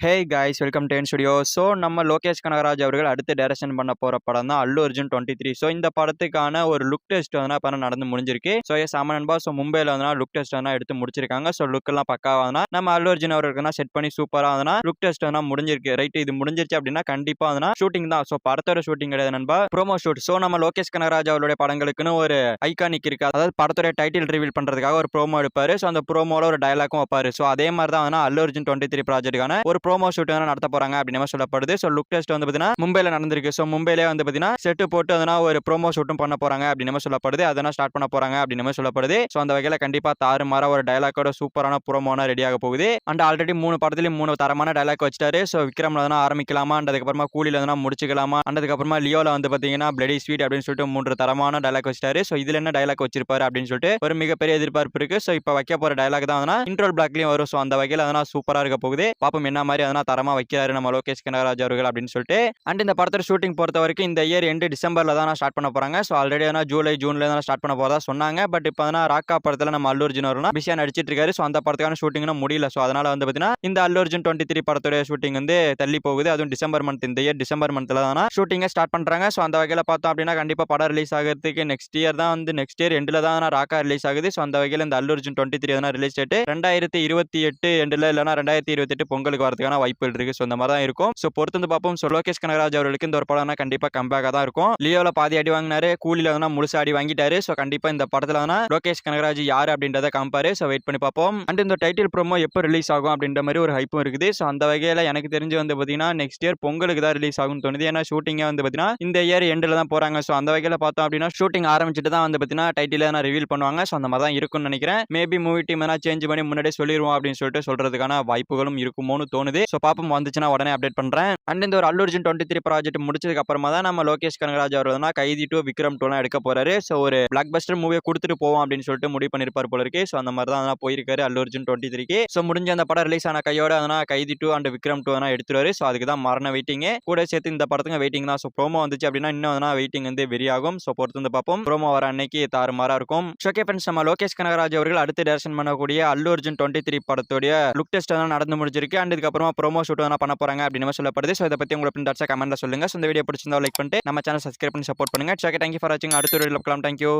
Hey guys welcome to studio. So நம்ம லோகேஷ் கனகராஜ் அவர்கள் அடுத்து டைரக்ஷன் பண்ண போகிற படம் தான் அல்லு அர்ஜுன் 23. ஸோ இந்த படத்துக்கான ஒரு லுக் டெஸ்ட் வந்து இப்போ நடந்து முடிஞ்சிருக்கு. ஸோ சாம நண்பா. ஸோ மும்பையில் வந்து லுக் டெஸ்ட் வந்து எடுத்து முடிச்சிருக்காங்க. ஸோ லுக்கெல்லாம் பக்காவாக நம்ம அல்லு அர்ஜுன் அவர்களுக்கு செட் பண்ணி சூப்பராக வந்து லுக் டெஸ்ட் வந்து முடிஞ்சிருக்கு. ரைட், இது முடிஞ்சிருச்சு அப்படின்னா கண்டிப்பாக வந்து ஷூட்டிங் தான். ஸோ படத்தோட ஷூட்டிங் கிடையாது நண்பா, ப்ரோமோ ஷூட். ஸோ நம்ம லோகேஷ் கனகராஜ் அவருடைய படங்களுக்குன்னு ஒரு ஐகானிக் இருக்கு. அதாவது படத்தோட டைட்டில் ரிவீல் பண்ணுறதுக்காக ஒரு ப்ரோமோ எடுப்பாரு. ஸோ அந்த ப்ரோமோல ஒரு டயலாக்கும் வைப்பாரு. ஸோ அதே மாதிரி தான் வந்து அல்லு அர்ஜுன் 23 ப்ராஜெக்ட்டுக்கான ஒரு ப்ரோமோ ஷூட் நடத்த போறாங்க அப்படின்னு சொல்லப்படுது. சோ லுக் டெஸ்ட் வந்து பாத்தீங்கன்னா மும்பைல நடந்திருக்கு. சோ மும்பையிலே வந்து பாத்தீங்கன்னா செட் போட்டு அதனா ஒரு ப்ரோமோ ஷூட்டும் பண்ண போறாங்க அப்படின்னு சொல்லப்படுது. அதனா ஸ்டார்ட் பண்ண போறாங்க அப்படின்னு சொல்லப்படுது. சோ அந்த வகையில கண்டிப்பா தாறுமாறா ஒரு டயலாக்கோட சூப்பரான ப்ரோமோனா ரெடி ஆக போகுது. அண்ட் ஆல்ரெடி 3 படத்துலயும் 3 தரமான டயலாக் வச்சிட்டாரு. சோ விக்ரம்ல வந்து ஆரம்பிக்கலாமா, அதுக்கு அப்புறமா கூலில வந்து முடிச்சுக்கலாமா, அதுக்கு அப்புறமா லியோல வந்து பாத்தீங்கன்னா பிளடி ஸ்வீட் அப்படின்னு சொல்லிட்டு 3 தரமான டயலாக் வச்சிட்டாரு. சோ இதுல என்ன டயலாக் வச்சிருப்பாரு அப்படின்னு சொல்லிட்டு ஒரு மிகப்பெரிய எதிர்பார்ப்பு இருக்கு. சோ இப்போ வைக்க போற டயலாக் தான் இன்ட்ரோல் பிளாக்லயும் வரும். சோ அந்த வகையில அதனா சூப்பரா இருக்க போகுது. பாப்போம் என்ன மாதிரி அதனா தரமா வைக்கிறாரு நம்ம லோகேஷ் கனகராஜ் அவர்கள் அப்படின்னு சொல்லிட்டு. அண்ட் இந்த படத்தோட ஷூட்டிங் பொறுத்த வரைக்கும் இந்த இயர் எண்டு டிசம்பர்ல தான் ஸ்டார்ட் பண்ண போறாங்க. சோ ஆல்ரெடி ஜூலை ஜூன்ல தான் ஸ்டார்ட் பண்ண போறதா சொன்னாங்க. பட் இப்போ ராக்கா படத்துல நம்ம அல்லு அர்ஜுன் அவர்கள் பிஸியா நடிச்சிட்டு இருக்காரு. சோ அந்த படத்துக்கான ஷூட்டிங் முடியல. சோ அதனால வந்து பாத்தீங்கன்னா இந்த அல்லு அர்ஜுன் 23 படத்தோட ஷூட்டிங் வந்து தள்ளி போகுது. அதுவும் டிசம்பர் மந்த், இந்த இயர் டிசம்பர் மந்த்ல தான் ஷூட்டிங் ஸ்டார்ட் பண்றாங்க. சோ அந்த வகையில பார்த்தோம் அப்படின்னா கண்டிப்பா படம் ரிலீஸ் ஆகிறதுக்கு நெக்ஸ்ட் இயர் தான் வந்து நெக்ஸ்ட் இயர் எண்ட்ல தான் ராக்கா ரிலீஸ் ஆகுது. சோ அந்த வகையில இந்த அல்லு அர்ஜுன் 23 ரிலீஸ் டேட் 2028 எண்ட்ல இல்லனா 2028 பொங்கலுக்கு வரதுக்கான வாய்ப்புகள் இருக்கு. சோ இந்த மாதிரி தான் இருக்கும். சோ பொறுத்து வந்து பார்ப்போம். சோ லோகேஷ் கனகராஜ் அவர்களுக்கு இந்த ஒரு படம் கண்டிப்பா கம்பேக்கா தான் இருக்கும். லியோல பாதி அடி வாங்கினாரு, கூலில வந்து முழுசா அடி வாங்கிட்டாரு. சோ கண்டிப்பா இந்த படத்துல லோகேஷ் கனகராஜ் யாரு அப்படின்றத காமிப்பாரு. சோ வெயிட் பண்ணி பார்ப்போம். அண்ட் இந்த டைட்டில் ப்ரோமோ எப்போ ரிலீஸ் ஆகும் அப்படின்ற மாதிரி ஒரு ஹைப்பும் இருக்குது. சோ அந்த வகையில எனக்கு தெரிஞ்சு வந்து பாத்தீங்கன்னா நெக்ஸ்ட் இயர் பொங்கலுக்கு தான் ரிலீஸ் ஆகும்னு தோணுது. ஏன்னா ஷூட்டிங்கே வந்து பாத்தீங்கன்னா இந்த இயர் எண்ட்ல தான் போறாங்க. சோ அந்த வகையில பார்த்தோம் அப்படின்னா ஷூட்டிங் ஆரம்பிச்சிட்டு தான் வந்து பாத்தீங்கன்னா டைட்டில ரிவீல் பண்ணுவாங்க. சோ அந்த மாதிரி தான் இருக்கும்னு நினைக்கிறேன். மேபி மூவி டீம் சேஞ்ச் பண்ணி முன்னாடியே சொல்லிடுவோம் அப்படின்னு சொல்லிட்டு சொல்றதுக்கான வாய்ப்புகளும் இருக்குமோன்னு தோணுது. சோ பாப்போம், வந்துச்சுன்னா உடனே அப்டேட் பண்றேன். அண்ட் இந்த ஒரு அல்லு அர்ஜுன் 23 ப்ராஜெக்ட் முடிச்சதுக்கு அப்புறமா தான் நம்ம லோகேஷ் கனகராஜ் அவர் கைதி 2 விக்ரம் 2 எடுக்க போறாரு. சோ ஒரு பிளாக் பஸ்டர் மூவியை கொடுத்துட்டு போவோம் அப்படின்னு சொல்லிட்டு முடிவு பண்ணிருப்பார் போல இருக்கு. சோ அந்த மாதிரி தான் போயிருக்காரு அல்லு அர்ஜுன் 23. சோ முடிஞ்ச அந்த படம் ரிலீஸ் ஆன கையோட கைதி 2 அண்ட் விக்ரம் 2 எடுத்துருவாரு. சோ அதுக்கு தான் மரண வெயிட்டிங். கூட சேர்த்து இந்த படத்துக்கு வெயிட்டிங் தான். சோ ப்ரோமோ வந்துச்சு அப்படின்னா இன்னும் வெயிட்டிங் வந்து வெறியாகும். சோ பொறுத்து வந்து பார்ப்போம். ப்ரோமோ வர அன்னைக்கு தாறுமாறா இருக்கும். ஓகே ஃப்ரெண்ட்ஸ், நம்ம லோகேஷ் கனகராஜ் அவர்கள் அடுத்து டைரக்ஷன் பண்ணக்கூடிய அல்லு அர்ஜுன் 23 படத்துடைய லுக் டெஸ்ட் நடந்து முடிஞ்சிருக்கு. அண்ட் இதுக்கு அப்புறமா ப்ரோமோ ஷூட் பண்ண போறாங்க அப்படின்னு சொல்லப்படுது. சோ இதை பத்தி உங்களுக்கு கமெண்ட்ல சொல்லுங்க. இந்த வீடியோ பிடிச்சிருந்தா லைக் பண்ணிட்டு நம்ம சேனல் சப்ஸ்கிரைப் பண்ணி சப்போர்ட் பண்ணுங்க. ஓகே, தேங்க்யூ ஃபார் வாட்சிங். அடுத்த வீடியோல பார்க்கலாம். தேங்க்யூ.